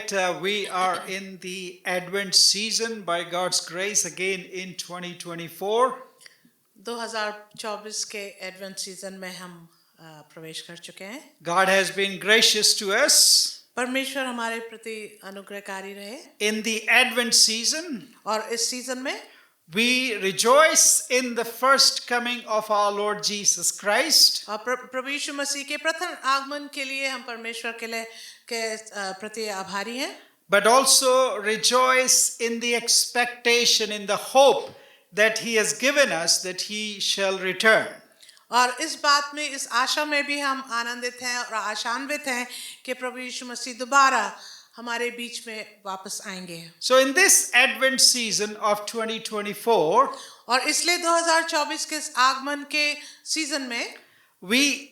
that we are in the Advent season by God's grace again in 2024. 2024 के advent season में हम प्रवेश कर चुके हैं। God has been gracious to us. परमेश्वर हमारे प्रति अनुग्रहकारी रहे। In the Advent season, और इस सीजन में we rejoice in the first coming of our Lord Jesus Christ. प्रभु यीशु मसीह के प्रथम आगमन के लिए हम परमेश्वर के प्रति आभारी हैं। But also rejoice in the expectation, in the hope that He has given us that He shall return. और इस बात में, इस आशा में भी हम आनंदित हैं और आशान्वित हैं कि प्रभु यीशु मसीह दोबारा हमारे बीच में वापस आएंगे। So in this Advent season of 2024, और इसलिए 2024 के आगमन के सीजन में we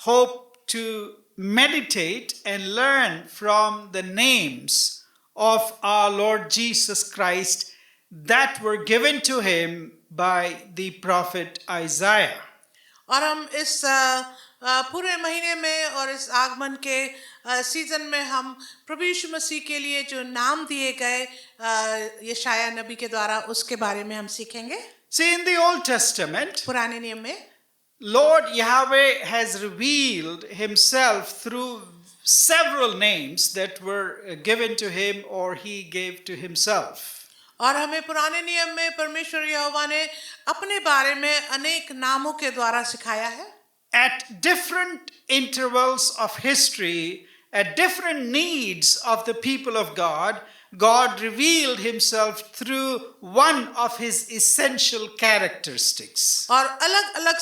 hope to meditate and learn from the names of our Lord Jesus Christ that were given to Him by the prophet Isaiah. और हम इस पूरे महीने में और इस आगमन के सीजन में हम प्रभु यीशु मसीह के लिए जो नाम दिए गए यशाया नबी के द्वारा उसके बारे में हम सीखेंगे। See, in the Old Testament, पुराने नियम में Lord Yahweh has revealed Himself through several names that were given to Him or He gave to Himself. और हमें पुराने नियम में परमेश्वर यहोवा ने अपने बारे में अनेक नामों के द्वारा सिखाया है। At different intervals of history, at different needs of the people of God, God revealed Himself through one of His essential characteristics. और अलग-अलग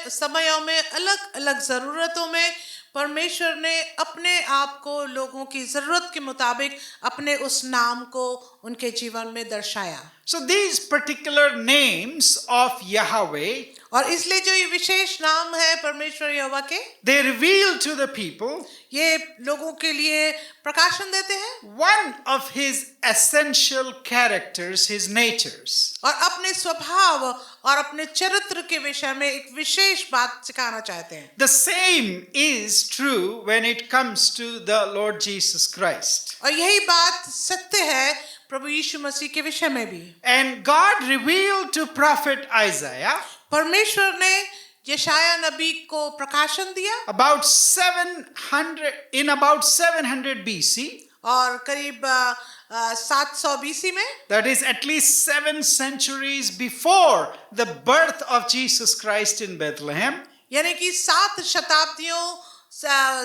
समयों में अलग-अलग ज़रूरतों में परमेश्वर ने अपने आप को लोगों की ज़रूरत के मुताबिक अपने उस नाम को उनके जीवन में दर्शाया। So these particular names of Yahweh, और इसलिए जो ये विशेष नाम है परमेश्वर यहोवा के, they reveal to the people ये लोगों के लिए प्रकाशन देते हैं one of His essential characters, His natures. और अपने स्वभाव और अपने चरित्र के विषय में एक विशेष बात सिखाना चाहते हैं। The same is true when it comes to the Lord Jesus Christ. और यही बात सत्य है प्रभु यीशु मसीह के विषय में भी। And God revealed to prophet Isaiah परमेश्वर ने यशाया नबी को प्रकाशन दिया about 700 BC. और करीब 700 BC में, That is at least 7 centuries before the birth of Jesus Christ in Bethlehem. यानी कि 7 शताब्दियों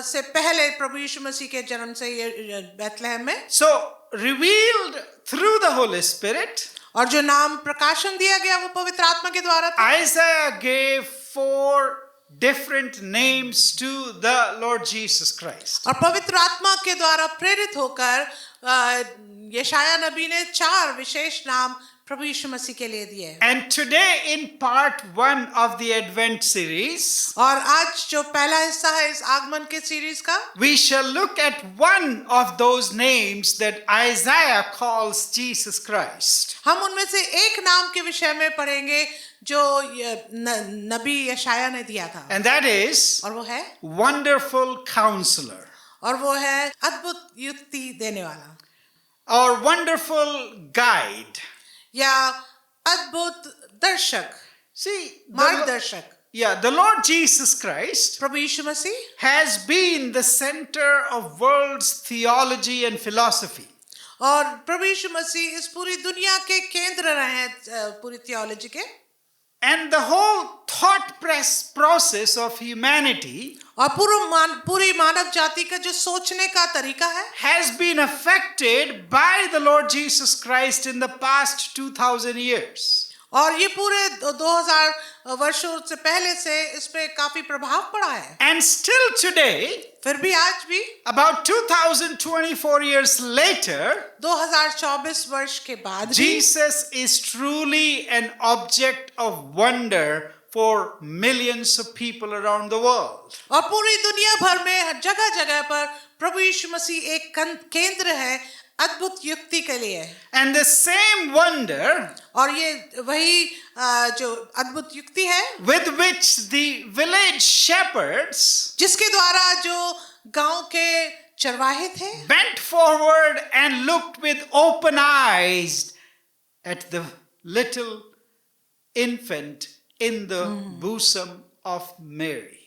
से पहले प्रभु यीशु मसीह के जन्म से ये बेथलेहम में। So revealed through the Holy Spirit, और जो नाम प्रकाशन दिया गया वो पवित्र आत्मा के द्वारा था। Isaiah gave 4 different names to the Lord Jesus Christ. और पवित्र आत्मा के द्वारा प्रेरित होकर यशाया नबी ने 4 विशेष नाम प्रभु यीशु मसीह के लिए दिए। And today in part 1 of the Advent series, और आज जो पहला हिस्सा है इस आगमन के सीरीज का, we shall look at one of those names that Isaiah calls Jesus Christ. हम उनमें से एक नाम के विषय में पढ़ेंगे जो नबी यशाया ने दिया था। And that is और वो है Wonderful Counselor और वो है अद्भुत युक्ति देने वाला or Wonderful Guide. या अद्भुत दर्शक, See, मार्गदर्शक। the Lord Jesus Christ Prabhu Yeshu Masih has been the center of world's theology and philosophy. और प्रभु यीशु मसीह इस पूरी दुनिया के केंद्र रहे हैं, पूरी थियोलॉजी के। And the whole thought process of humanity और पूरी मानव जाति का जो सोचने का तरीका है has been affected by the Lord Jesus Christ in the past 2000 years. और ये पूरे 2000 वर्षों से पहले से इस पे काफी प्रभाव पड़ा है। And still today, फिर भी आज भी about 2024 years later, 2024 वर्ष के बाद भी Jesus is truly an object of wonder for millions of people around the world. और पूरी दुनिया भर में जगह-जगह पर प्रभु यीशु मसीह एक केंद्र है अद्भुत युक्ति के लिए। And the same wonder और ये वही जो अद्भुत युक्ति है with which the village shepherds जिसके द्वारा जो गांव के चरवाहे थे, bent forward and looked with open eyes at the little infant in the bosom of Mary.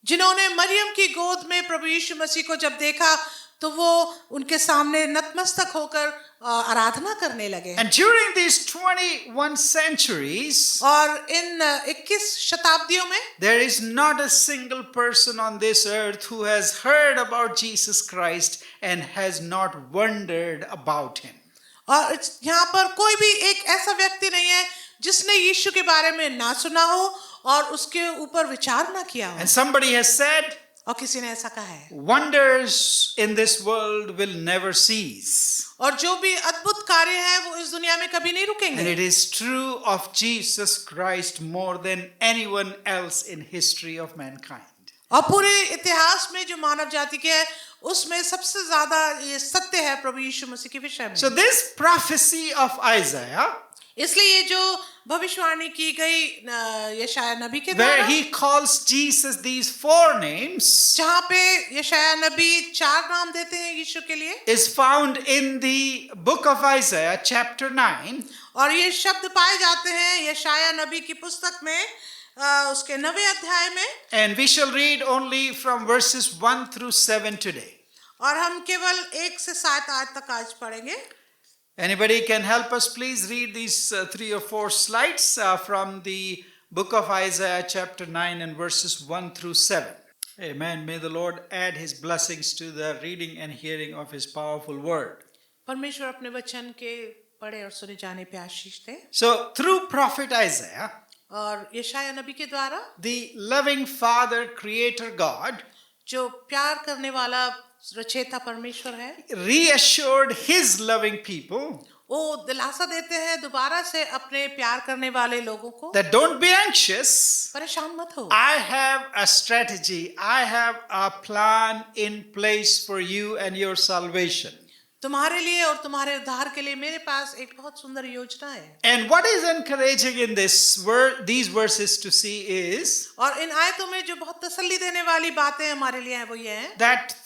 जिन्होंने मरियम की गोद में प्रभु यीशु मसीह को जब देखा तो वो उनके सामने नतमस्तक होकर आराधना करने लगे। And during these 21 centuries, और इन 21 शताब्दियों में there is not a single person on this earth who has heard about Jesus Christ and has not wondered about him. और यहाँ पर कोई भी एक ऐसा व्यक्ति नहीं है जिसने यीशु के बारे में ना सुना हो और उसके ऊपर विचार ना किया हो। And somebody has said, और किसी ने ऐसा कहा है, wonders in this world will never cease. और जो भी अद्भुत कार्य है वो इस दुनिया में कभी नहीं And रुकेंगे। it is true of Jesus Christ more than anyone else in history of mankind. और पूरे इतिहास में जो मानव जाति के है उसमें सबसे ज्यादा ये सत्य है प्रभु यीशु मसीह के विषय में। So this prophecy of Isaiah, इसलिए ये जो भविष्यवाणी की गई यशाया नबी के where द्वारा, he calls Jesus these 4 names, जहाँ पे यशाया नबी 4 नाम देते हैं यीशु के लिए, is found in the book of Isaiah chapter 9. और ये शब्द पाए जाते हैं यशाया नबी की पुस्तक में उसके 9वें अध्याय में। And we shall read only from verses 1 through 7 today. और हम केवल 1 से 7 आयत तक आज पढ़ेंगे। Anybody can help us please read these 3 or 4 slides from the book of Isaiah chapter 9 and verses 1 through 7. Amen. May the Lord add his blessings to the reading and hearing of his powerful word. परमेश्वर अपने वचन के पढ़े और सुने जाने पे आशीष दे। So through prophet Isaiah, और यशाया नबी के द्वारा the loving Father, Creator God, जो प्यार करने वाला रचयिता परमेश्वर है, reassured his loving people वो दिलासा देते हैं दोबारा से अपने प्यार करने वाले लोगों को, that don't be anxious. परेशान मत हो, I have a strategy. I have a plan in place for you and your salvation. तुम्हारे लिए और तुम्हारे उद्धार के लिए मेरे पास एक बहुत सुंदर योजना है। And what is encouraging in these verses to see is और इन आयतों में जो बहुत तसल्ली देने वाली बातें हमारे लिए हैं वो ये है, that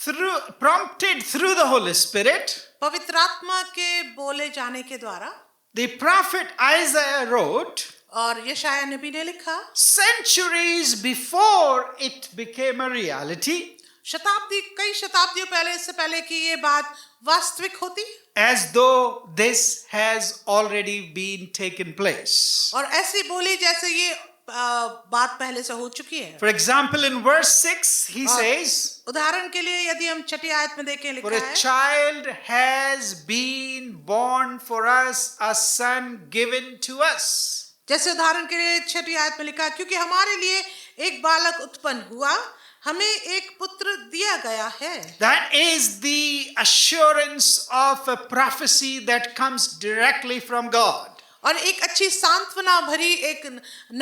prompted through the Holy Spirit, पवित्र आत्मा के बोले जाने के द्वारा, the prophet Isaiah wrote और यशाया नबी ने लिखा centuries before it became a reality, कई शताब्दियों पहले, इससे पहले कि ये बात वास्तविक होती, as though this has already been taken place. और ऐसी बोली जैसे ये बात पहले से हो चुकी है। For example, in verse 6 he says, उदाहरण के लिए यदि हम 6ठी आयत में देखें, for लिखा a है, child has been born for us, a son given to us. जैसे उदाहरण के लिए 6ठी आयत में लिखा, क्योंकि हमारे लिए एक बालक उत्पन्न हुआ, हमें एक पुत्र दिया गया है। That is the assurance of a prophecy that comes directly from God. और एक अच्छी सांत्वना भरी एक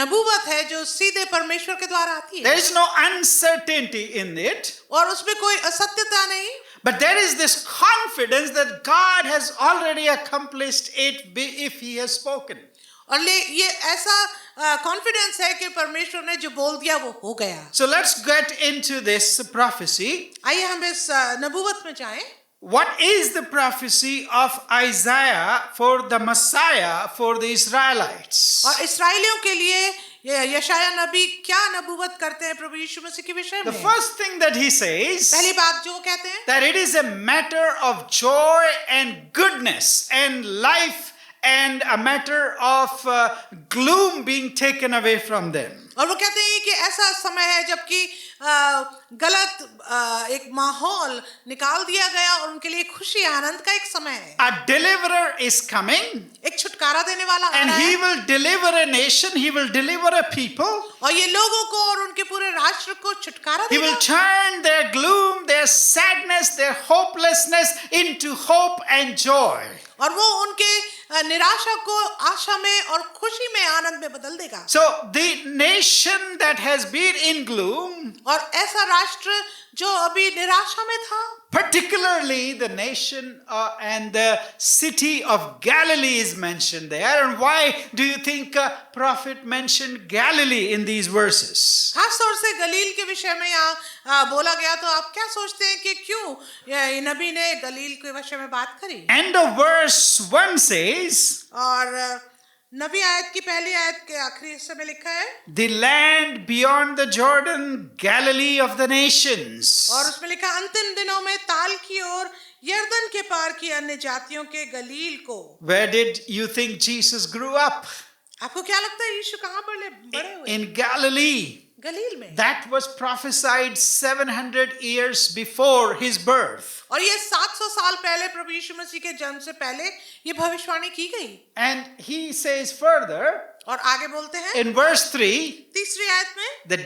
नबूवत है जो सीधे परमेश्वर के द्वारा आती है। There is no uncertainty in it, और उसमें कोई असत्यता नहीं, but there is this confidence that God has already accomplished it if he has spoken. और ये ऐसा कॉन्फिडेंस है कि परमेश्वर ने जो बोल दिया वो हो गया। So let's get into this prophecy. आइए हम इस नबूवत में जाएं। What is the prophecy of Isaiah for the Messiah for the Israelites? और इस्राएलियों के लिए यशाया नबी क्या नबूवत करते हैं प्रभु यीशु मसीह के विषय The में? first thing that he says, पहली बात जो वो कहते हैं, that it is a matter of joy and goodness and life and a matter of gloom being taken away from them. और वो कहते हैं कि ऐसा समय है जबकि गलत एक माहौल निकाल दिया गया और उनके लिए खुशी आनंद का एक समय है। A deliverer is coming, एक छुटकारा देने वाला आ and रहा he है, will deliver a nation, he will deliver a people. और ये लोगों को और उनके पूरे राष्ट्र को छुटकारा He will देगा, turn their gloom, their sadness, their hopelessness into hope and joy. और वो उनके निराशा को आशा में और खुशी में आनंद में बदल देगा। So the nation that has been in gloom, और ऐसा राष्ट्र जो अभी निराशा में था, particularly the nation and the city of Galilee is mentioned there. And why do you think prophet mentioned Galilee in these verses? खास तौर से गलील के विषय में यहाँ बोला गया, तो आप क्या सोचते हैं कि क्यों ये नबी ने गलील के विषय में बात करी? End of verse 1 says, और नबी आयत की पहली आयत के आखिरी हिस्से में लिखा है, the land beyond the Jordan, Galilee of the nations. और उसमें लिखा अंतिम दिनों में ताल की ओर यरदन के पार की अन्य जातियों के गलील को। Where did you think Jesus grew up? आपको क्या लगता है यीशु कहाँ बड़े हुए? In Galilee. गलील में। That was prophesied 700 years before his birth. और ये 700 साल पहले प्रभु यीशु मसीह के जन्म से पहले ये भविष्यवाणी की गई। And he says further और आगे बोलते हैं in verse 3, तीसरी आयत में, the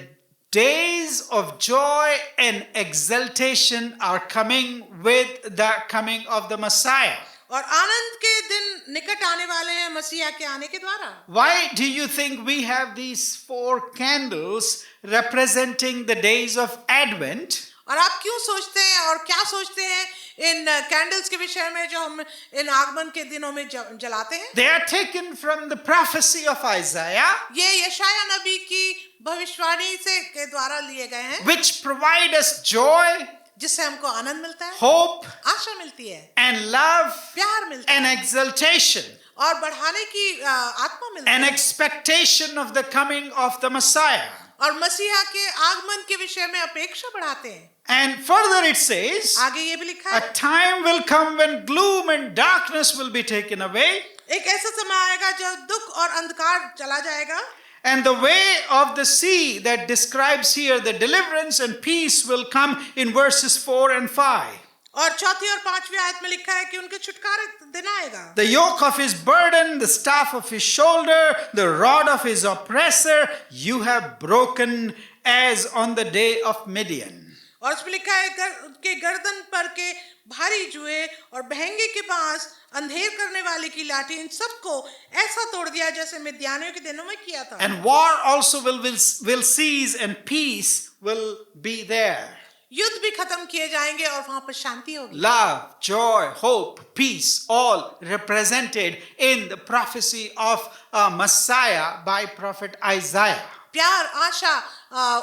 days of joy and exultation are coming with the coming of the Messiah. और आनंद के दिन निकट आने वाले हैं मसीहा के आने के द्वारा। Why do you think we have these 4 candles representing the days of Advent? और आप क्यों सोचते हैं और क्या सोचते हैं इन कैंडल्स के विषय में जो हम इन आगमन के दिनों में जलाते हैं? They are taken from the prophecy of Isaiah, ये यशाया नबी की भविष्यवाणी से के द्वारा लिए गए हैं, which provide us joy, जिससे हमको आनंद मिलता है, hope, आशा मिलती है, and love, प्यार मिलता and है, exultation, और बढ़ाने की आत्मा मिलती an है, expectation of the coming of the Messiah. और मसीहा के आगमन के विषय में अपेक्षा बढ़ाते हैं। And further it says, आगे ये भी लिखा a है, time will come when gloom and darkness will be taken away, एक ऐसा समय आएगा जब दुख और अंधकार चला जाएगा, and the way of the sea that describes here the deliverance and peace will come in verses 4 and 5. और चौथी और पांचवी आयत में लिखा है कि उनके छुटकारे दिन आएगा। The yoke of his burden, the staff of his shoulder, the rod of his oppressor, you have broken as on the day of Midian. और उसमें लिखा है उनके गर्दन पर के भारी जुए और बहंगे के पास अंधेर करने वाले की लाठी, इन सबको ऐसा तोड़ दिया जैसे मिद्यानियों के दिनों में किया था। And war also will cease and peace will be there. युद्ध भी खत्म किए जाएंगे और वहां पर शांति होगी। Love, joy, hope, peace, all represented in the prophecy of Messiah by prophet Isaiah. प्यार, आशा,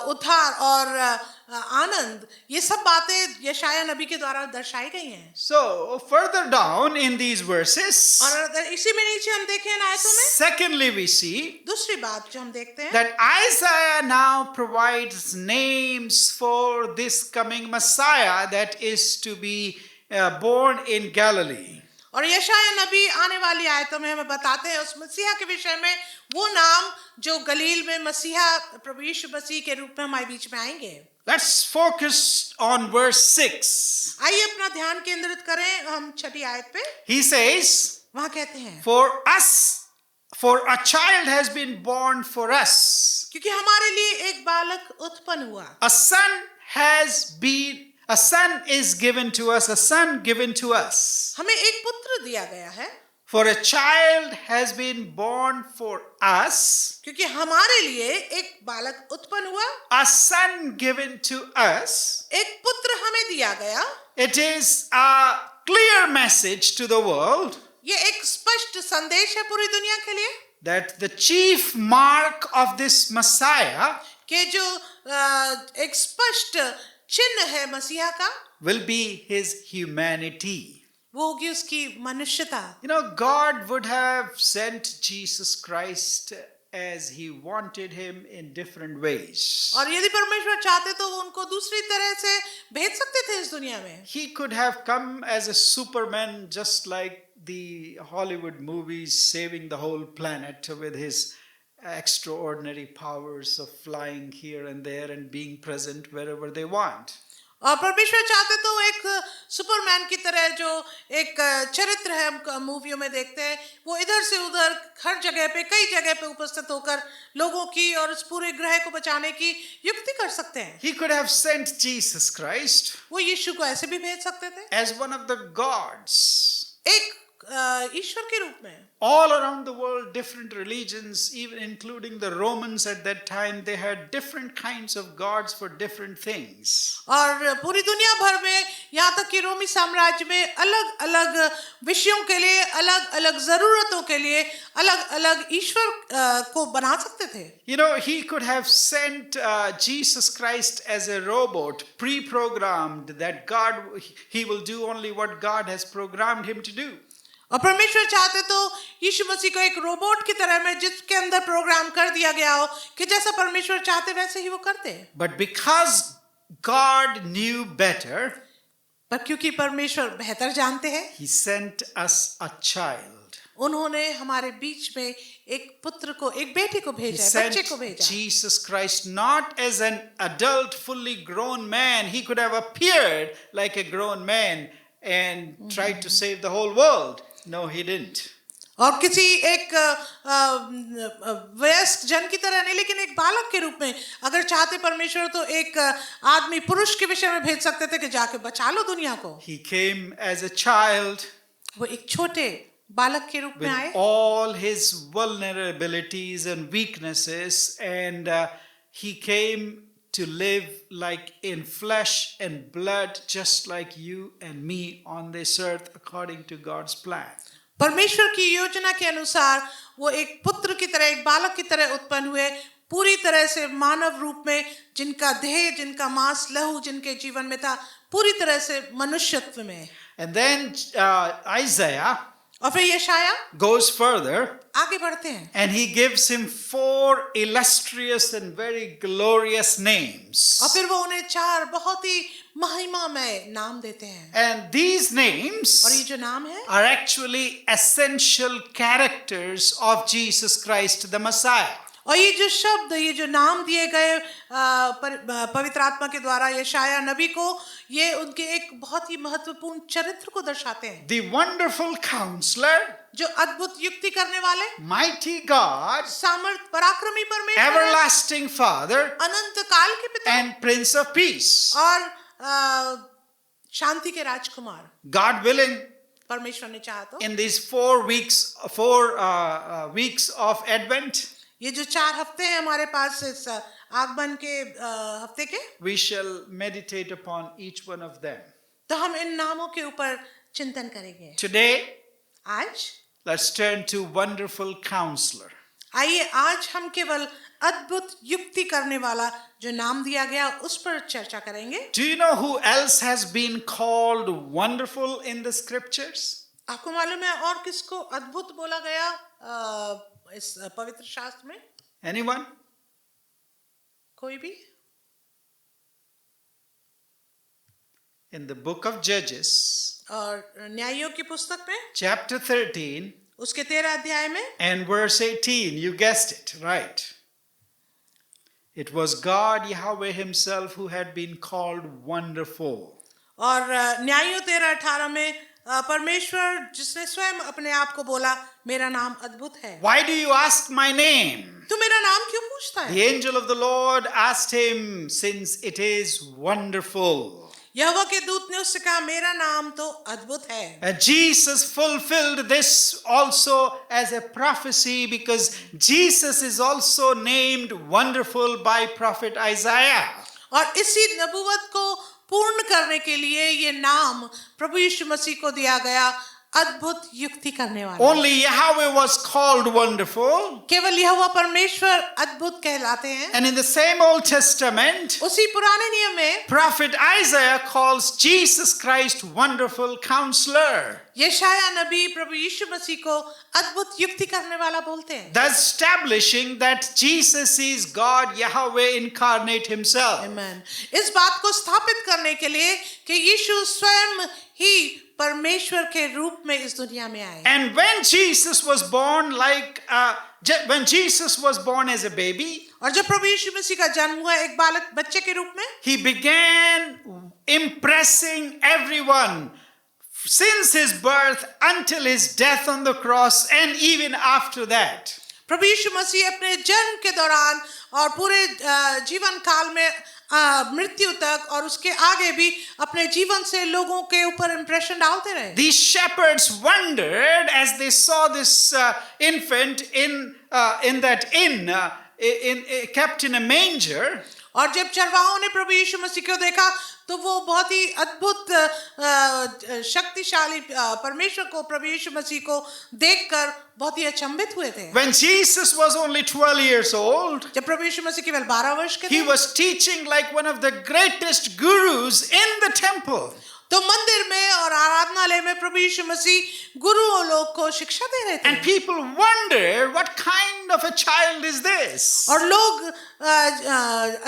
उद्धार और आनंद, ये सब बातें यशाया नबी के द्वारा दर्शाई गई हैं। So further down in these verses, और अगर इसी में नीचे हम देखें इन आयतों में, secondly we see दूसरी बात जो हम देखते हैं that Isaiah now provides names for this coming Messiah that is to be born in Galilee. और यशाया नबी आने वाली आयतों में हमें बताते हैं उस मसीहा के विषय में, वो नाम जो गलील में मसीहा प्रभु यीशु मसीह के रूप में हमारे बीच में आएंगे। Let's focus on verse 6. आइए अपना ध्यान केंद्रित करें हम छठी आयत पे। He says, वहां कहते हैं, for a child has been born for us. क्योंकि हमारे लिए एक बालक उत्पन्न हुआ, A son is given to us, a son given to us. हमें एक पुत्र दिया गया है। For a child has been born for us, क्योंकि हमारे लिए एक बालक उत्पन्न हुआ, a son given to us. एक पुत्र हमें दिया गया। It is a clear message to the world ये एक स्पष्ट संदेश है पूरी दुनिया के लिए that the chief mark of this Messiah कि जो एक स्पष्ट चिन्ह है मसीहा का, will be his humanity. वो होगी उसकी मनुष्यता। You know, God would have sent Jesus Christ as he wanted him in different ways. और यदि परमेश्वर चाहते तो वो उनको दूसरी तरह से भेज सकते थे इस दुनिया में। He could have come as a Superman, just like the Hollywood movies, saving the whole planet with his extraordinary powers of flying here and there and being present wherever they want. और परमेश्वर चाहते तो एक Superman की तरह जो एक चरित्र है हम मूवियों में देखते हैं, वो इधर से उधर हर जगह पे कई जगह पे उपस्थित होकर लोगों की और उस पूरे ग्रह को बचाने की युक्ति कर सकते हैं। He could have sent Jesus Christ वो यीशु को ऐसे भी भेज सकते थे as one of the gods. एक ईश्वर के रूप में। All around the world, different religions, even including the Romans at that time, they had different kinds of gods for different things. और पूरी दुनिया भर में, यहाँ तक कि रोमी साम्राज्य में अलग अलग विषयों के लिए, अलग अलग जरूरतों के लिए अलग अलग ईश्वर को बना सकते थे। You know, he could have sent Jesus Christ as a robot, pre-programmed that he will do only what God has programmed him to do. और परमेश्वर चाहते तो यीशु मसीह को एक रोबोट की तरह में, जिसके अंदर प्रोग्राम कर दिया गया हो कि जैसा परमेश्वर चाहते वैसे ही वो करते। But because God knew better, पर क्योंकि परमेश्वर बेहतर जानते हैं, he sent us a child. उन्होंने हमारे बीच में एक पुत्र को, एक बेटे को He भेजा, sent बच्चे को भेजा। Jesus Christ not as an adult, fully grown man. He could have appeared like a grown man and tried to save the whole world. No, he didn't. और किसी एक वयस्क जन की तरह नहीं, लेकिन एक बालक के रूप में अगर चाहते परमेश्वर तो एक आदमी, पुरुष के विषय में भेज सकते थे कि जाके बचा लो दुनिया को। He came as a child वो एक छोटे बालक के रूप में with आए, all his vulnerabilities and weaknesses, and he came to live like in flesh and blood, just like you and me on this earth, according to God's plan. परमेश्वर की योजना के अनुसार वो एक पुत्र की तरह, एक बालक की तरह उत्पन्न हुए, पूरी तरह से मानव रूप में, जिनका देह, जिनका मांस लहू जिनके जीवन में था, पूरी तरह से मनुष्यत्व में। And then Isaiah और फिर यशाया goes further, आगे बढ़ते हैं, and he gives him 4 illustrious and very glorious names. और फिर वो उन्हें 4 बहुत ही महिमामय नाम देते हैं। And these names और ये जो नाम है are actually essential characters of Jesus Christ, the Messiah. और ये जो शब्द, ये जो नाम दिए गए पवित्र आत्मा के द्वारा यशाया नबी को, ये उनके एक बहुत ही महत्वपूर्ण चरित्र को दर्शाते हैं। The wonderful counselor, जो अद्भुत युक्ति करने वाले, mighty God, सामर्थ पराक्रमी परमेश्वर, everlasting Father, अनंत काल के पिता, and Prince of Peace. और शांति के राजकुमार। God willing, परमेश्वर ने चाहा तो in these 4 weeks of Advent, ये जो 4 हफ्ते हैं हमारे पास इस आगमन के हफ्ते के, we shall meditate upon each one of them. तो हम इन नामों के ऊपर चिंतन करेंगे। Today, आज let's turn to wonderful counselor. आइए आज हम केवल अद्भुत युक्ति करने वाला जो नाम दिया गया उस पर चर्चा करेंगे। Do you know who else has been called wonderful in the scriptures? आपको मालूम है और किसको अद्भुत बोला गया इस पवित्र शास्त्र में? Anyone? कोई भी? In the book of Judges, और न्यायों की पुस्तक में chapter 13 उसके 13 अध्याय में and verse 18, you guessed it, right? It was God, Yahweh himself, who had been called wonderful. और न्यायों 13:18 में परमेश्वर जिसने स्वयं अपने आप को बोला, मेरा नाम अद्भुत है। Why do you ask my name? तू मेरा नाम क्यों पूछता है? The angel of the Lord asked him, since it is wonderful. यहोवा के दूत ने उससे कहा, मेरा नाम तो अद्भुत है। And Jesus fulfilled this also as a prophecy, because Jesus is also named wonderful by prophet Isaiah. और इसी नबूवत को पूर्ण करने के लिए ये नाम प्रभु यीशु मसीह को दिया गया, अद्भुत युक्ति करने वाला। Only Yahweh was called wonderful. केवल यहोवा परमेश्वर अद्भुत कहलाते हैं। And in the same Old Testament, उसी पुराने नियम में prophet Isaiah calls Jesus Christ wonderful counselor, यशाया नबी प्रभु यीशु मसीह को अद्भुत युक्ति करने वाला बोलते हैं। thus establishing that Jesus is God, Yahweh incarnate himself. आमीन। इस बात को स्थापित करने के लिए कि यीशु स्वयं ही परमेश्वर के रूप में इस दुनिया में आए। And when Jesus was born, when Jesus was born as a baby, और जब प्रभु यीशु मसीह का जन्म हुआ एक बालक बच्चे के रूप में, he began impressing everyone since his birth until his death on the cross, and even after that. प्रभु यीशु मसीह अपने जन्म के दौरान और पूरे जीवन काल में मृत्यु तक और उसके आगे भी अपने जीवन से लोगों के ऊपर इम्प्रेशन डालते रहे। These shepherds wondered as they saw this infant in that inn, kept in a manger. और जब चरवाहों ने प्रभु यीशु मसीह को देखा तो वो बहुत ही अद्भुत शक्तिशाली परमेश्वर को, प्रभु यीशु मसीह को देखकर बहुत ही अचंभित हुए थे। When Jesus was only 12 years old, जब प्रभु यीशु मसीह केवल 12 वर्ष के he थे, was teaching like one of the greatest gurus in the temple. तो मंदिर में और आराधनालय में प्रभु यीशु मसीह गुरुओं लोग को शिक्षा दे रहे थे। And people wonder what kind of a child is this? और लोग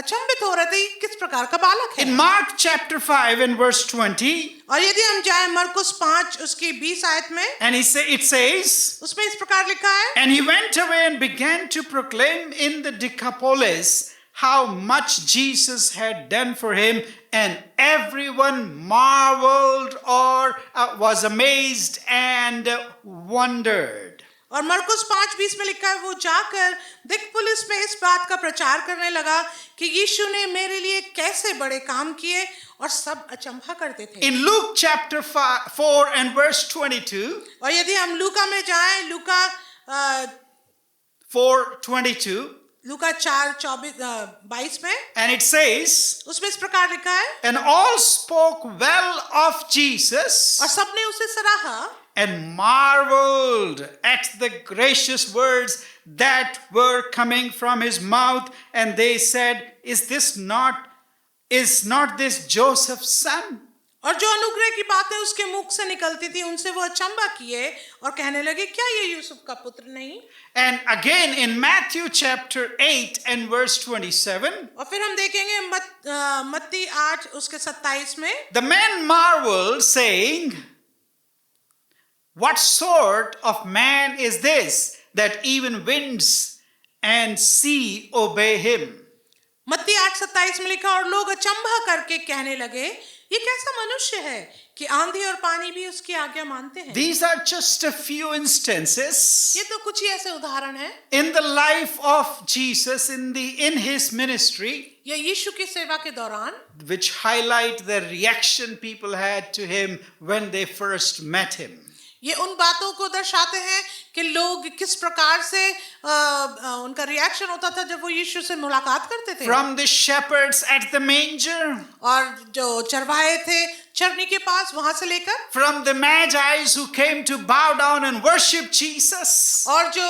अचंभित हो रहे थे किस प्रकार का बालक है। In Mark chapter 5 and verse 20, और यदि हम जाए मरकुस 5 उसकी 20 आयत में, and it says, उसमें इस प्रकार लिखा है, and he went away and began to proclaim in the Decapolis how much Jesus had done for him, and everyone marveled or was amazed and wondered. और मरकुस 5:20 में लिखा है, वो जाकर दिकपुलिस में इस बात का प्रचार करने लगा कि यीशु ने मेरे लिए कैसे बड़े काम किए, और सब अचंभा करते थे। In Luke chapter 4 and verse 22, और यदि हम लूका में जाएं, लूका 4:22, लूका 4:22 में, and it says, उसमें इस प्रकार लिखा है, and all spoke well of Jesus और सबने उसे सराहा and marveled at the gracious words that were coming from his mouth, and they said, is not this Joseph's son? और जो अनुग्रह की बातें उसके मुख से निकलती थी उनसे वो अचंभा किए और कहने लगे, क्या ये यूसुफ का पुत्र नहीं? And again in Matthew chapter 8 and verse 27, और फिर हम देखेंगे मत्ती 8 उसके 27 में, the men marveled, saying, what sort of man is this that even winds and sea obey him? मत्ती 8:27 में लिखा, और लोग अचंभा करके कहने लगे, ये कैसा मनुष्य है कि आंधी और पानी भी उसकी आज्ञा मानते हैं। These are just a few instances ये तो कुछ ही ऐसे उदाहरण हैं in the life of Jesus in his ministry, या यीशु की सेवा के दौरान, which highlight the reaction people had to him when they first met him. ये उन बातों को दर्शाते हैं कि लोग किस प्रकार से उनका रिएक्शन होता था जब वो यीशु से मुलाकात करते थे। From the shepherds at the manger, और जो चरवाहे थे चरनी के पास, वहां से लेकर, from the magi's who came to bow down and worship Jesus, और जो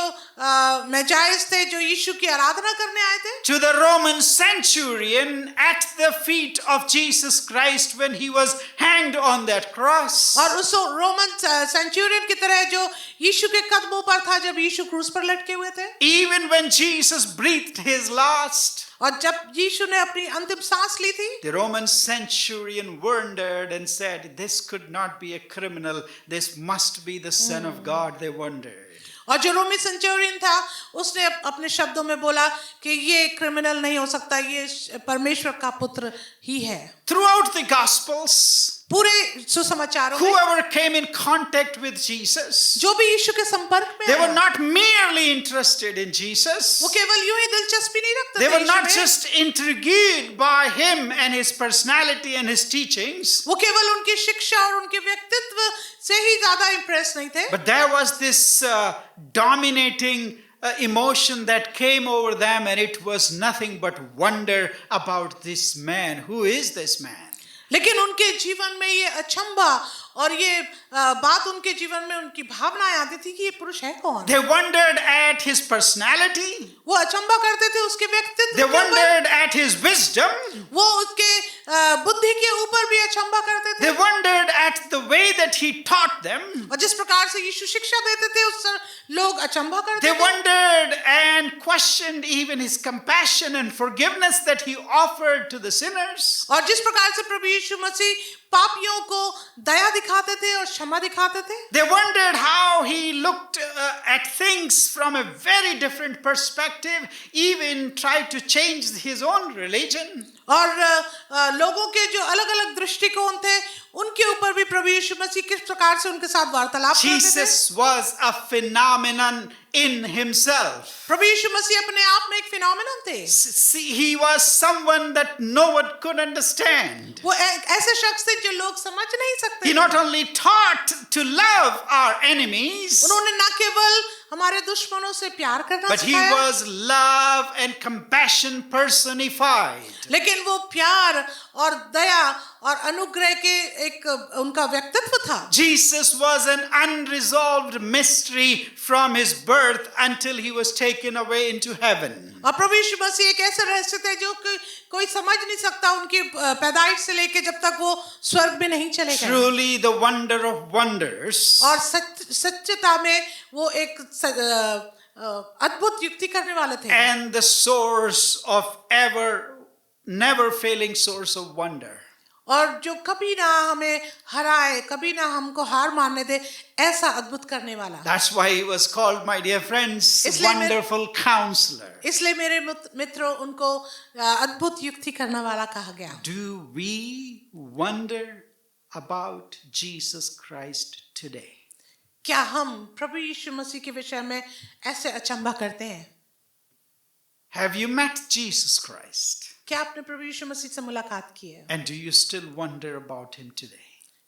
मैजाइस थे जो यीशु की आराधना करने आए थे, to the Roman centurion at the feet of Jesus Christ when he was hanged on that cross. और उस रोमन सेंचुरियन की तरह जो यीशु के कदमों पर था जब यीशु क्रूस पर लटके हुए थे। Even when Jesus breathed his last, और जब यीशु ने अपनी अंतिम सांस ली थी, the Roman centurion wondered and said, this could not be a criminal, this must be the Son of God. They wondered. और जो रोमी सेंचुरियन था उसने अपने शब्दों में बोला कि ये क्रिमिनल नहीं हो सकता, ये परमेश्वर का पुत्र ही है। Throughout the Gospels, पूरे सुसमाचारों में whoever came in contact with Jesus, जो भी यीशु के संपर्क में they were आया, not merely interested in Jesus. वो केवल यूं ही दिलचस्पी नहीं रखते They थे were यीशु not में। just intrigued by him and his personality and his teachings, वो केवल उनकी शिक्षा और उनके व्यक्तित्व से ही ज्यादा इम्प्रेस नहीं थे, but there was this dominating emotion that came over them, and it was nothing but wonder about this man. Who is this man? लेकिन उनके जीवन में ये अचंभा और ये बात उनके जीवन में उनकी भावनाएं आती थी कि ये पुरुष है कौन। They wondered at his personality. वो अचंभा करते थे उसके व्यक्तित्व They के ऊपर, wondered at his wisdom. वो उसके बुद्धि के ऊपर भी अचंभा करते थे, They wondered at the way that he taught them. और जिस प्रकार से यीशु शिक्षा देते थे उस लोग अचंभा करते They थे। wondered and questioned even his compassion and forgiveness that he offered to the sinners. और जिस प्रकार से प्रभु यीशु मसीह पापियों को दया दिखाते थे और क्षमा दिखाते थे। They wondered how he looked at things from a very different perspective, even tried to change his own religion. और लोगों के जो अलग-अलग दृष्टिकोण थे उनके ऊपर भी प्रभु यीशु मसीह किस प्रकार से उनके साथ वार्तालाप करते थे। Jesus was a phenomenon in himself. प्रभु यीशु मसीह अपने आप में एक फिनोमेनन थे। See, he was someone that no one could understand. वो ऐसे शख्स थे जो लोग समझ नहीं सकते। He not only taught to love our enemies, उन्होंने न केवल हमारे दुश्मनों से प्यार करना but he सिखाया, was love and compassion personified. लेकिन वो प्यार और दया और अनुग्रह के एक उनका व्यक्तित्व था। Jesus was an unresolved mystery from his birth until he was taken away into heaven. और प्रभु यीशु मसीह एक ऐसे रहस्य थे जो कोई समझ नहीं सकता उनकी पैदाइश से लेके जब तक वो स्वर्ग में नहीं चले गए। Truly the wonder of wonders. और सच्चता में वो एक अद्भुत युक्ति करने वाले थे। And the source of never failing source of wonder. और जो कभी ना हमें हराए, कभी ना हमको हार मानने दे, ऐसा अद्भुत करने वाला। That's why he was called, my dear friends, wonderful counselor. इसलिए मेरे मित्रों उनको अद्भुत युक्ति करने वाला कहा गया। Do we wonder about Jesus Christ today? क्या हम प्रभु यीशु मसीह के विषय में ऐसे अचंभा करते हैं? Have you met Jesus Christ? क्या आपने प्रभु यीशु मसीह से मुलाकात की है? And do you still wonder about him today?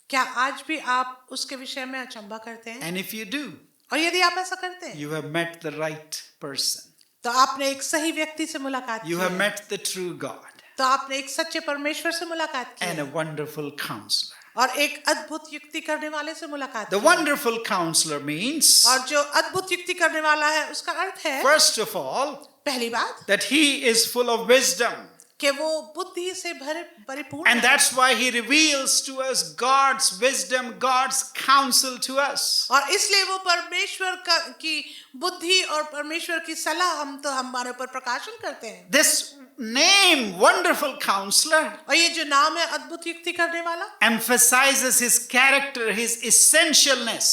क्या आज भी आप उसके विषय में अचंभा करते हैं? And if you do, और यदि आप ऐसा करते हैं, you have met the right person. तो आपने एक सही व्यक्ति से मुलाकात की You have है। met the true God तो आपने एक सच्चे परमेश्वर से मुलाकात की and a है wonderful counselor. और एक अद्भुत युक्ति करने वाले से मुलाकात The की है। wonderful counselor means, और जो अद्भुत युक्ति करने वाला है उसका अर्थ है, first of all, पहली बात, that he is full of wisdom. कि वो बुद्धि से परिपूर्ण And है। that's why he reveals to us God's wisdom, God's counsel to us. और इसलिए वो परमेश्वर की बुद्धि और परमेश्वर की सलाह हमारे ऊपर प्रकाशन करते हैं। This name, wonderful counselor, और ये जो नाम है अद्भुत युक्ति करने वाला, emphasizes his character, his essentialness,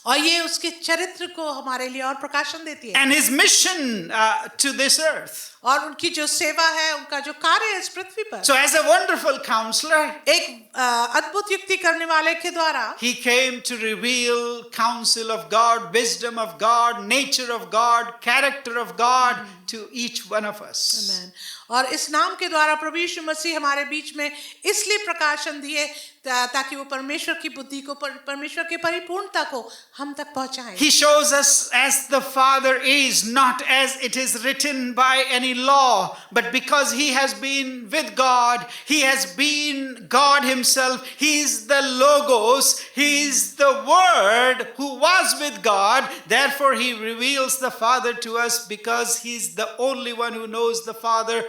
और ये उसके चरित्र को हमारे लिए और प्रकाशन देती है। and his mission to this earth. और उनकी जो सेवा है, उनका जो कार्य है इस पृथ्वी पर, So as a wonderful counselor, एक अद्भुत युक्ति करने वाले के द्वारा he came to reveal counsel of God, wisdom of God, nature of God, character of God to each one of us. Amen. और इस नाम के द्वारा प्रभु यीशु मसीह हमारे बीच में इसलिए प्रकाशन दिए ताकि वो परमेश्वर की बुद्धि को, परमेश्वर की परिपूर्णता को हम तक पहुंचाएं। He shows us as the Father is, not as it is written by any law, but because he has been with God, he has been God himself. He is the Logos, he is the Word who was with God. Therefore he reveals the Father to us because he's the only one who knows the Father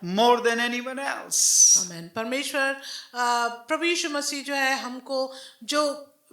more than anyone else. आमेन। परमेश्वर प्रभु यीशु मसीह जो है हमको जो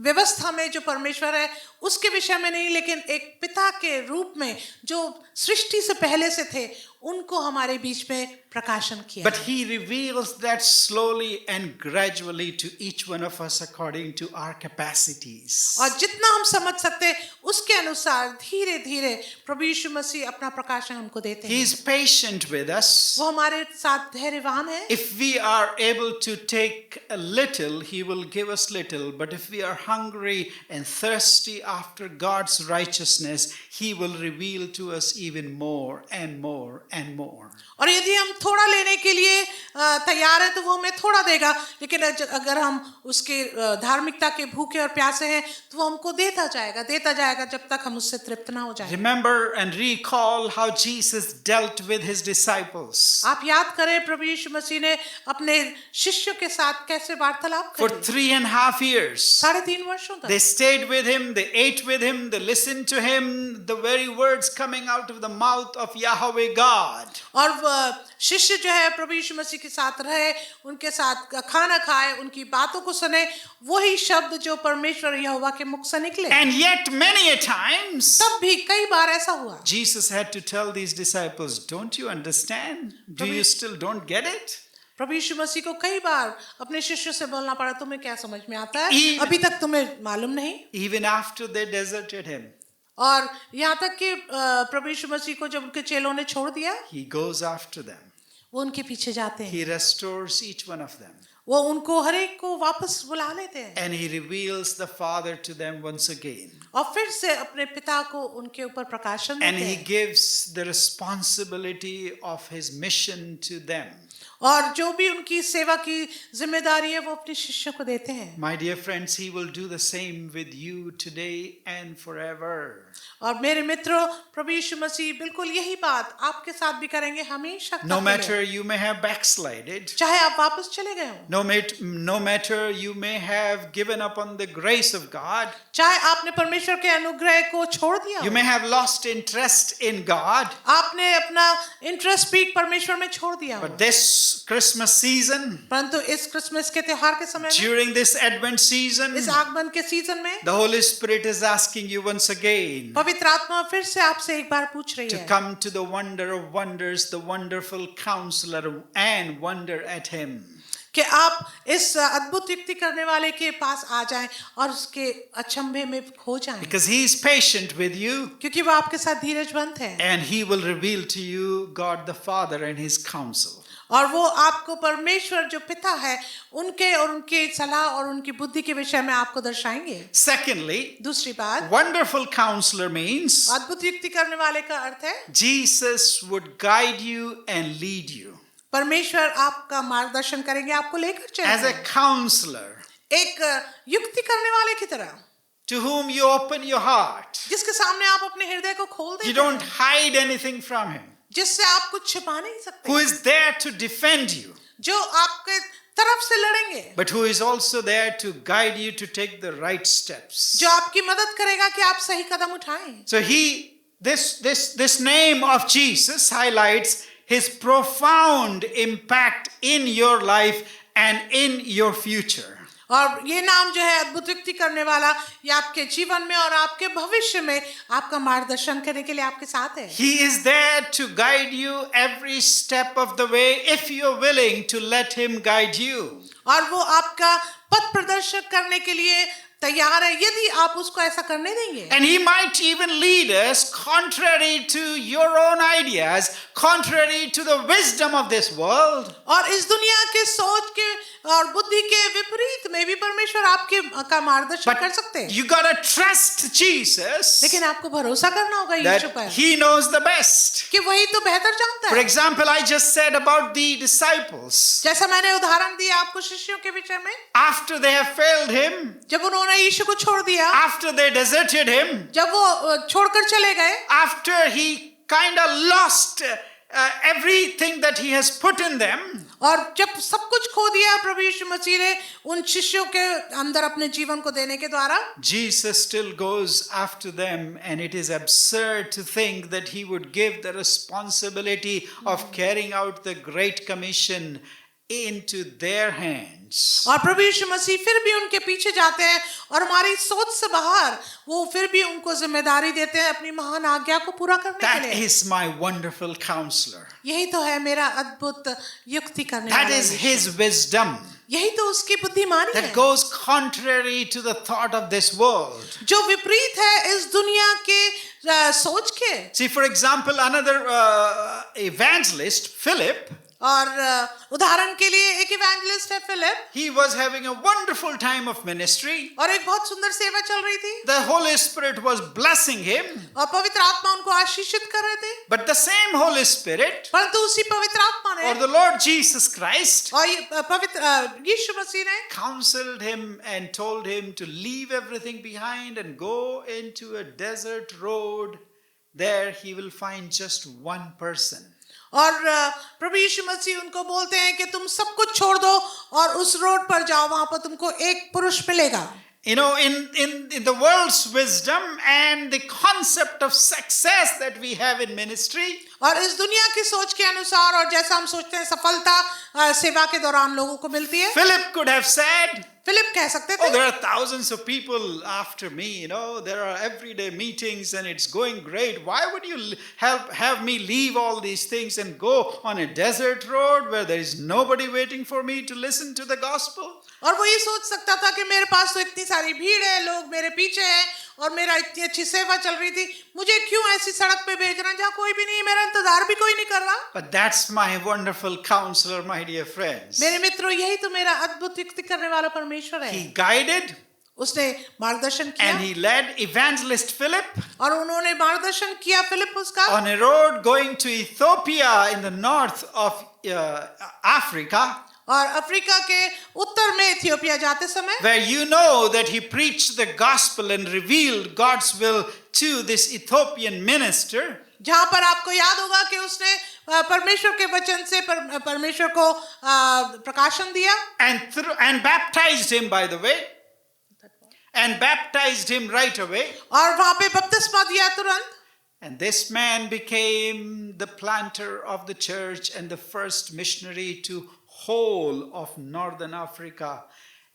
व्यवस्था में जो परमेश्वर है उसके विषय में नहीं, लेकिन एक पिता के रूप में जो सृष्टि से पहले से थे उनको हमारे बीच में प्रकाशन किया। But he reveals that slowly and gradually to each one of us according to our capacities. और जितना हम समझ सकते उसके अनुसार धीरे धीरे प्रभु यीशु मसीह अपना प्रकाशन हमको देते हैं। He is patient with us. वो हमारे साथ धैर्यवान है। If we are able to take a little, he will give us little. But if we are hungry and thirsty after God's righteousness, he will reveal to us even more and more and more. और यदि हम थोड़ा लेने के लिए तैयार हैं तो वो हमें थोड़ा देगा, लेकिन अगर हम उसके धार्मिकता के भूखे और प्यासे हैं तो वो हमको देता जाएगा जब तक हम उससे तृप्त ना हो जाएं। Remember and recall how Jesus dealt with his disciples. आप याद करें प्रभु यीशु मसीह ने अपने शिष्यों के साथ कैसे वार्तालाप For करी। 3.5 years. 3.5 वर्षों तक They stayed with him, they ate with him, they listened to him, the very words coming out of the mouth of Yahweh God. और शिष्य जो है प्रभु यीशु मसीह के साथ रहे, उनके साथ खाना खाए, उनकी बातों को सुने, वही शब्द जो परमेश्वर यहोवा के मुख से निकले। And yet many a times तब भी कई बार ऐसा हुआ। Jesus had to tell these disciples, don't you understand? Do you still don't get it? प्रभु यीशु मसीह को कई बार अपने शिष्यों से बोलना पड़ा, तुम्हें क्या समझ में आता है? Even- अभी तक तुम्हें मालूम नहीं। Even after they deserted him, और यहाँ तक कि प्रभु यीशु मसीह को जब उनके चेलों ने छोड़ दिया, he goes after them. वो उनके पीछे जाते हैं, He restores each one of them. वो उनको हर एक को वापस बुला लेते हैं and he reveals the Father to them once again. और फिर से अपने पिता को उनके ऊपर प्रकाशन And देते he हैं gives the responsibility of his mission to them. और जो भी उनकी सेवा की जिम्मेदारी है वो अपने शिष्यों को देते हैं My dear friends, he will do the same with you today and forever. और मेरे मित्रों प्रभु यीशु मसीह बिल्कुल यही बात आपके साथ भी करेंगे हमेशा No के लिए। matter you may have backslided, चाहे आप वापस चले गए हो no matter you may have given up on the grace of God, चाहे आपने परमेश्वर के अनुग्रह को छोड़ दिया you हो may have lost interest in God, आपने अपना इंटरेस्ट भी परमेश्वर में छोड़ दिया हो but this Christmas season, परंतु इस क्रिसमस के त्योहार के समय में during this Advent season, इस आगमन के सीजन में the Holy Spirit is asking you once again पवित्र आत्मा फिर से आपसे एक बार पूछ रही to है come to the wonder of wonders, the wonderful counselor, and wonder at him. कि आप इस अद्भुत युक्ति करने वाले के पास आ जाएं और उसके अचंभे में खो जाएं Because he is patient with you क्योंकि वो आपके साथ धीरजवंत है and he will reveal to you God the Father and his counsel. और वो आपको परमेश्वर जो पिता है उनके और उनके सलाह और उनकी बुद्धि के विषय में आपको दर्शाएंगे Secondly, दूसरी बात wonderful counselor means अद्भुत युक्ति करने वाले का अर्थ है Jesus would guide you and lead you. परमेश्वर आपका मार्गदर्शन करेंगे आपको लेकर As चलेंगे a counselor एक युक्ति करने वाले की तरह to whom you open your heart. जिसके सामने आप अपने हृदय को खोल You देते don't हैं hide anything from him. जिससे आप कुछ छिपा नहीं सकते Who is there to defend you, जो आपके तरफ से लड़ेंगे but who is also there to guide you to take the right steps. जो आपकी मदद करेगा कि आप सही कदम उठाएं So this name of Jesus highlights his profound impact in your life and in your future. और ये नाम जो है अद्भुत युक्ति करने वाला ये आपके जीवन में और आपके भविष्य में आपका मार्गदर्शन करने के लिए आपके साथ है He is there to guide you every step of the way if you're willing to let him guide you. और वो आपका पथ प्रदर्शन करने के लिए तैयार है यदि आप उसको ऐसा करने देंगे And he might even lead us contrary to your own ideas, contrary to the wisdom of this world. और इस दुनिया के सोच के और बुद्धि के विपरीत में भी परमेश्वर आपके का मार्गदर्शन कर सकते हैं You gotta trust Jesus लेकिन आपको भरोसा करना होगा यीशु that पर he knows the best. कि वही तो बेहतर जानता For है example, I just said about the disciples. जैसा मैंने उदाहरण दिया आपको शिष्यों के विषय में After they have failed him, जब उन्होंने यीशु को छोड़ दिया after they deserted him, जब वो छोड़कर चले गए after he kind of lost everything that he has put in them, और जब सब कुछ खो दिया प्रभु यीशु मसीह ने उन शिष्यों के अंदर अपने जीवन को देने के द्वारा Jesus still goes after them, and it is absurd to think that he would give the responsibility of carrying out the Great Commission into their hands. और प्रभु यीशु मसीह फिर भी उनके पीछे जाते हैं और हमारी सोच से बाहर वो फिर भी उनको जिम्मेदारी देते हैं अपनी महान आज्ञा को पूरा करने के That लिए is my wonderful counselor. यही तो है मेरा अद्भुत युक्ति करने That वाला is यीशु। his wisdom यही तो उसकी बुद्धिमानी that है goes contrary to the thought of this world. जो विपरीत है इस दुनिया के सोच के See, for example, another evangelist, Philip, और उदाहरण के लिए एक इवेंजलिस्ट है Philip he was having a wonderful time of ministry. और एक बहुत सुंदर सेवा चल रही थी The Holy Spirit was blessing him, और पवित्र आत्मा उनको आशीषित कर रहे थे but the same Holy Spirit, परंतु उसी पवित्र आत्मा or ने the Lord Jesus Christ, और ये पवित्र यीशु मसीह ने counseled him and told him to leave everything behind and go into a desert road. There he will find just one person. और प्रभु यीशु मसीह उनको बोलते हैं कि तुम सब कुछ छोड़ दो और उस रोड पर जाओ वहां पर तुमको एक पुरुष मिलेगा You know, in the world's wisdom and the concept of success that we have in ministry, और इस दुनिया की सोच के अनुसार और जैसा हम सोचते हैं सफलता सेवा के दौरान लोगों को मिलती है Philip could have said, Philip कह सकते oh, थे there are thousands of people after me, you know, there are everyday meetings and it's going great. Why would you have me leave all these things and go on a desert road where there is nobody waiting for me to listen to the gospel? और वो ये सोच सकता था कि मेरे पास तो इतनी सारी भीड़ है लोग मेरे पीछे हैं और मेरा इतनी अच्छी सेवा चल रही थी, मुझे क्यों ऐसी सड़क पे भेज रहे हैं जहाँ कोई भी नहीं है, मेरा इंतजार भी कोई नहीं कर रहा। But that's my wonderful counselor, my dear friends. मेरे मित्रों, यही तो मेरा अद्भुत युक्ति करने वाला परमेश्वर है। He guided उसने मार्गदर्शन किया and he led evangelist Philip और उन्होंने मार्गदर्शन किया फिलिपुस का on a road going to Ethiopia in the north of Africa, और अफ्रीका के उत्तर में इथियोपिया जाते समय, where you know that he preached the gospel and revealed God's will to this Ethiopian minister. जहां पर आपको याद होगा कि उसने परमेश्वर के वचन से परमेश्वर को प्रकाशन दिया And baptized him, by the way, and baptized him right away. और वहां पे बपतिस्मा दिया तुरंत। And this man became the planter of the church and the first missionary to whole of northern Africa.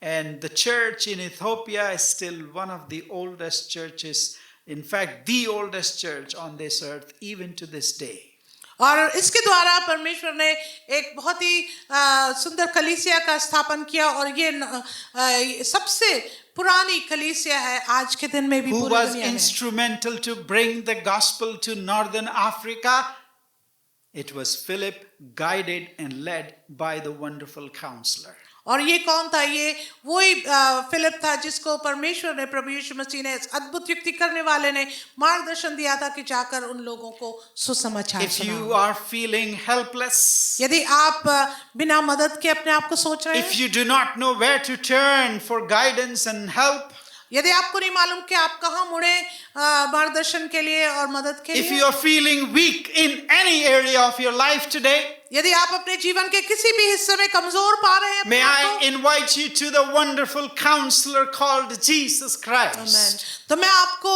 And the church in Ethiopia is still one of the oldest churches, in fact the oldest church on this earth even to this day. और इसके द्वारा परमेश्वर ने एक बहुत ही सुंदर कलीसिया का स्थापन किया और ये सबसे पुरानी कलीसिया है आज के दिन में भी Who पूरी was दुनिया में। instrumental to bring the gospel to northern Africa? It was Philip, guided and led by the wonderful counselor. और ये कौन था? ये वही फिलिप था जिसको परमेश्वर ने, प्रभु यीशु मसीह ने, अद्भुत युक्ति करने वाले ने मार्गदर्शन दिया था कि जाकर उन लोगों को सुसमाचार If you सुनाओ। are feeling helpless, यदि आप बिना मदद के अपने आप को सोच रहे if हैं, you do not know where to turn for guidance and help, यदि आपको नहीं मालूम कि आप कहाँ मुड़े मार्गदर्शन के लिए और मदद के if लिए, you are feeling weak in any area of your life today, यदि आप अपने जीवन के किसी भी हिस्से में कमजोर पा रहे हैं अपने may आप I को, invite you to the wonderful counselor called Jesus Christ. आमेन। तो मैं आपको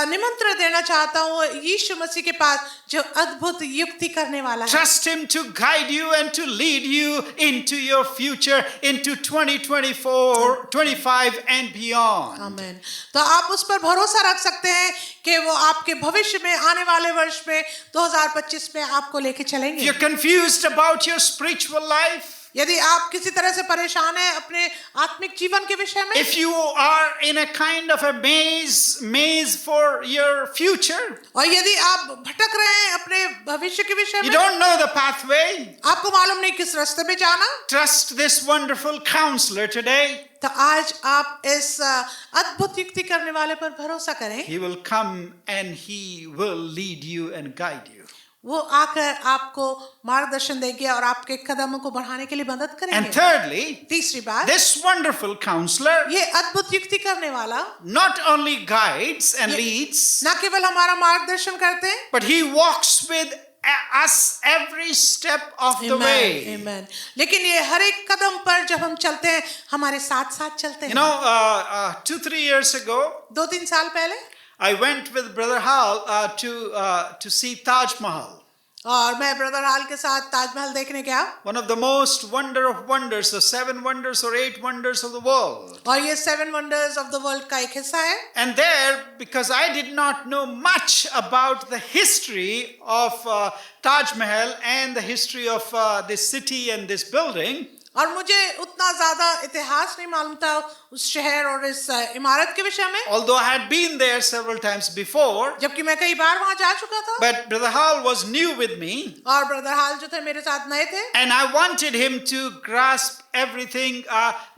निमंत्रण देना चाहता हूँ यीशु मसीह के पास जो अद्भुत युक्ति करने वाला है। Trust him to guide you and to lead you into your future, into 2024, 25 and beyond. आमेन। तो आप उस पर भरोसा रख सकते हैं कि वो आपके भविष्य में, आने वाले वर्ष में 2025 में आपको लेके If चलेंगे। you're confused about your spiritual life, यदि आप किसी तरह से परेशान हैं अपने आत्मिक जीवन के विषय में, if you are in a kind of a maze for your future, और यदि आप भटक रहे हैं अपने भविष्य के विषय you में, don't know the pathway, आपको मालूम नहीं किस रास्ते में जाना, trust this wonderful counselor today. तो आज आप इस अद्भुत युक्ति करने वाले पर भरोसा करें। He will come and he will lead you and guide you. वो आकर आपको मार्गदर्शन देंगे और आपके कदमों को बढ़ाने के लिए मदद And करेंगे। thirdly, तीसरी बात, this wonderful counselor ये अद्भुत युक्ति करने वाला not only guides and leads, न केवल हमारा मार्गदर्शन करते हैं, but he walks with us every step of the way. आमेन। लेकिन ये हर एक कदम पर जब हम चलते हैं हमारे साथ साथ चलते You हैं। know, 2-3 years ago, 2-3 साल पहले I went with Brother Hal to see Taj Mahal. और मैं ब्रदर हाल के साथ ताजमहल देखने गया, One of the most wonder of wonders, the 7 wonders or 8 wonders of the world. और ये 7 वंडर्स ऑफ द वर्ल्ड का एक हिस्सा है। And there, because I did not know much about the history of Taj Mahal and the history of this city and this building, और मुझे उतना ज्यादा इतिहास नहीं मालूम था उस शहर और इस इमारत के विषय में, although I had been there several times before, जबकि मैं कई बार वहां जा चुका था। but Brother Hal was new with me, और ब्रदर हाल जो थे मेरे साथ नए थे, and I wanted him to grasp everything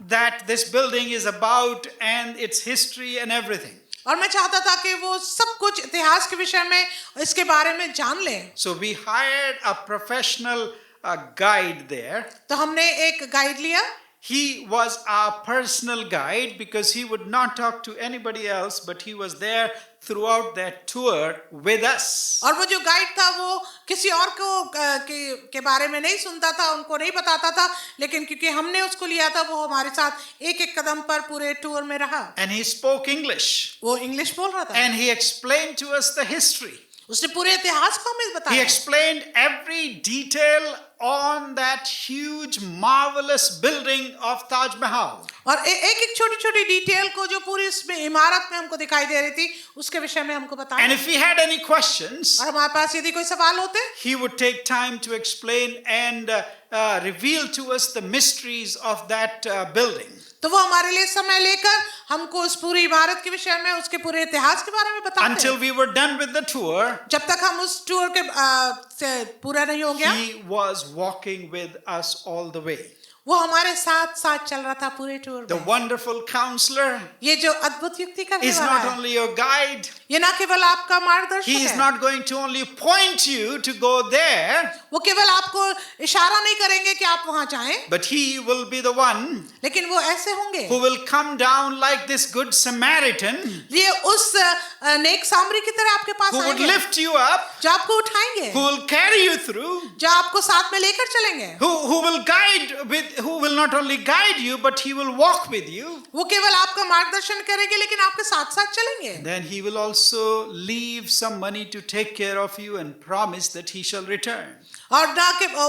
that this building is about and its history and everything. और मैं चाहता था कि वो सब कुछ इतिहास के विषय में, इसके बारे में जान लें। So we hired a professional guide there. तो हमने एक गाइड लिया। He was our personal guide because he would not talk to anybody else, but he was there throughout that tour with us. और वो जो गाइड था वो किसी और को के बारे में नहीं सुनता था, उनको नहीं बताता था, लेकिन क्योंकि हमने उसको लिया था वो हमारे साथ एक एक कदम पर पूरे टूर में रहा। And he spoke English. वो इंग्लिश बोल रहा था। And he explained to us the history. उसने पूरे इतिहास को हमें He बताया। explained every detail on that huge, marvelous building of Taj Mahal. और एक एक छोटी छोटी डिटेल को जो पूरी इसमें इमारत में हमको दिखाई दे रही थी उसके विषय में हमको बताया। And if we had any questions, और हमारे पास यदि कोई सवाल होते, he would take time to explain and reveal to us the mysteries of that building. तो वो हमारे लिए समय लेकर हमको उस पूरी इमारत के विषय में, उसके पूरे इतिहास के बारे में बताते Until हैं। we were done with the tour, जब तक हम उस टूर के से पूरा नहीं हो गया, he was walking with us all the way. वो हमारे साथ साथ चल रहा था पूरे टूर The में। wonderful counselor, ये जो अद्भुत युक्ति करने is वाला not है, only your guide, ये ना केवल आपका मार्गदर्शक he is है, not going to only point you to go there, वो केवल आपको इशारा नहीं करेंगे कि आप वहां जाएं, but he will be the one लेकिन वो ऐसे होंगे who will come down like this good Samaritan, ये उस नेक सामरी की तरह आपके पास who would आएंगे, lift you up, जो आपको उठाएंगे, who will carry you through, जो आपको साथ में लेकर चलेंगे, who will guide with, who will not only guide you, but he will walk with you. वो केवल आपका मार्गदर्शन करेंगे लेकिन आपके साथ साथ चलेंगे। Then he will also leave some money to take care of you and promise that he shall return. और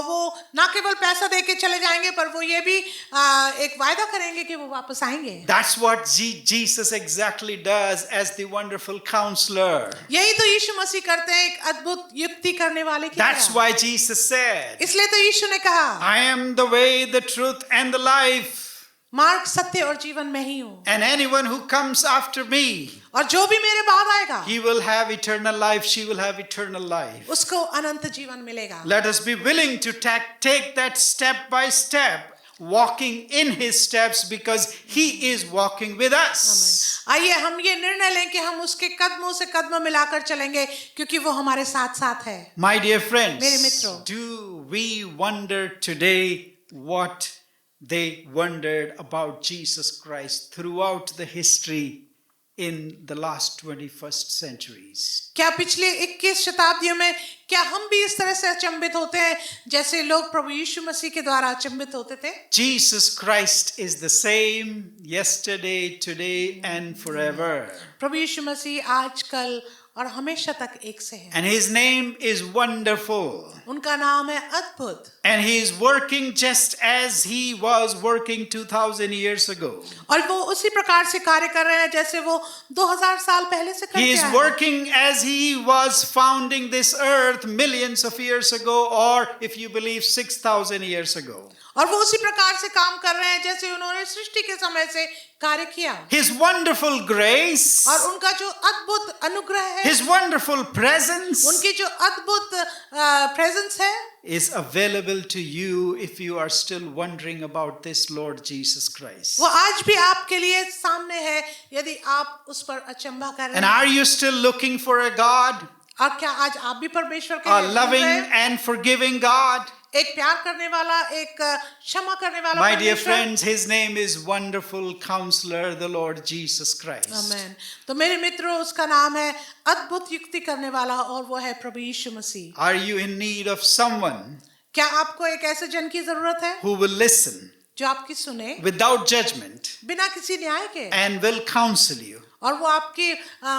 वो ना केवल पैसा देके चले जाएंगे, पर वो ये भी एक वायदा करेंगे कि वो वापस आएंगे। That's what Jesus exactly does as the wonderful counselor. यही तो यीशु मसीह करते हैं, एक अद्भुत युक्ति करने वाले की That's तरह। why Jesus said, इसलिए तो यीशु ने कहा, I am the way, the truth, and the life. मार्ग, सत्य और जीवन में ही हूँ, And anyone who comes after me, और जो भी मेरे बाद आएगा he will have eternal life, she will have eternal life. उसको अनंत जीवन मिलेगा। Let us be willing to take that step by step, walking in his steps because he is walking with us. आइए हम ये निर्णय लें कि हम उसके कदमों से कदम मिलाकर चलेंगे, क्योंकि वो हमारे साथ साथ है। My dear friends, मेरे मित्रों, do we wonder today what they wondered about Jesus Christ throughout the history in the last 21st centuries? क्या पिछले 21 शताब्दियों में क्या हम भी इस तरह से अचंभित होते हैं जैसे लोग प्रभु यीशु मसीह के द्वारा अचंभित होते थे? Jesus Christ is the same yesterday, today, and forever. प्रभु यीशु मसीह आज, कल और हमेशा तक एक से है। And his name is wonderful. उनका नाम है अद्भुत। And he is working just as he was working 2000 years ago. और वो उसी प्रकार से कार्य कर रहे हैं जैसे वो 2000 साल पहले से He करते is आए हैं। working as he was founding this earth millions of years ago, or if you believe 6,000 years ago. और वो उसी प्रकार से काम कर रहे हैं जैसे उन्होंने सृष्टि के समय से कार्य किया। His wonderful grace, और उनका जो अद्भुत अनुग्रह है, his wonderful presence उनकी जो अद्भुत प्रेजेंस है, is available to you if you are still wondering about this Lord Jesus Christ. वो आज भी आपके लिए सामने है यदि आप उस पर अचंभा कर रहे And हैं। are you still looking for a God, और क्या आज आप भी परमेश्वर के a लिए ढूंढ loving रहे हैं? and forgiving God? एक प्यार करने वाला, एक क्षमा करने वाला My dear परमेश्वर। friends, his name is Wonderful Counselor, the Lord Jesus Christ. आमेन। तो मेरे मित्रों, उसका नाम है अद्भुत युक्ति करने वाला, और वो है प्रभु यीशु मसीह। Are you in need of someone क्या आपको एक ऐसे जन की जरूरत है who will listen जो आपकी सुने without judgment बिना किसी न्याय के, and will counsel you? और वो आपकी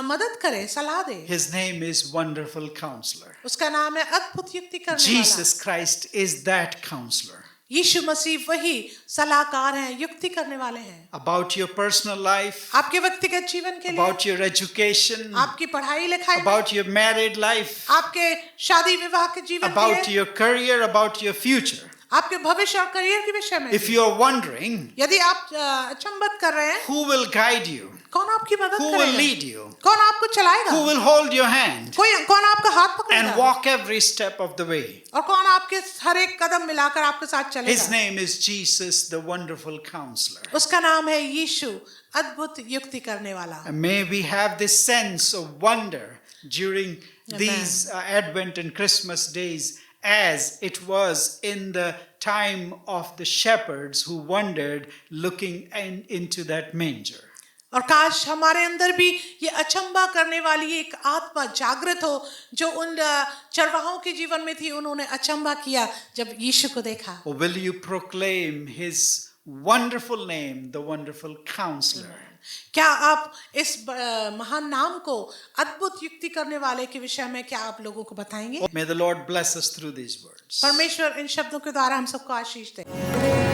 मदद करे, सलाह दे? His name is Wonderful Counselor. उसका नाम है अद्भुत युक्ति करने वाला। Jesus Christ is that counselor. यीशु मसीह वही सलाहकार हैं, युक्ति करने वाले हैं। About your personal life, आपके व्यक्तिगत जीवन के लिए, about your education, आपकी पढ़ाई लिखाई में, about your married life, आपके शादी विवाह के जीवन के about लिए, your career, about your future. आपके भविष्य और करियर के विषय में। If you are wondering, यदि आप अचंभित कर रहे हैं, who will guide you? कौन आपकी मदद Who will करेगा? lead you? कौन आपको चलाएगा? Who will hold your hand कौन आपका हाथ and पकड़ेगा? walk every step of the way? और कौन आपके हर एक कदम मिलाकर आपके साथ चलेगा? His name is Jesus, the Wonderful Counselor. उसका नाम है यीशु, अद्भुत युक्ति करने वाला। And may we have this sense of wonder during these Advent and Christmas days, as it was in the time of the shepherds who wandered looking into that manger. और काश हमारे अंदर भी ये अचंभा करने वाली एक आत्मा जागृत हो जो उन चरवाहों के जीवन में थी। उन्होंने अचंभा किया जब यीशु को देखा। Or will you proclaim his wonderful name, the Wonderful Counselor? क्या आप इस महान नाम को, अद्भुत युक्ति करने वाले के विषय में क्या आप लोगों को बताएंगे? May the Lord bless us through these words. परमेश्वर इन शब्दों के द्वारा हम सबको आशीष दे।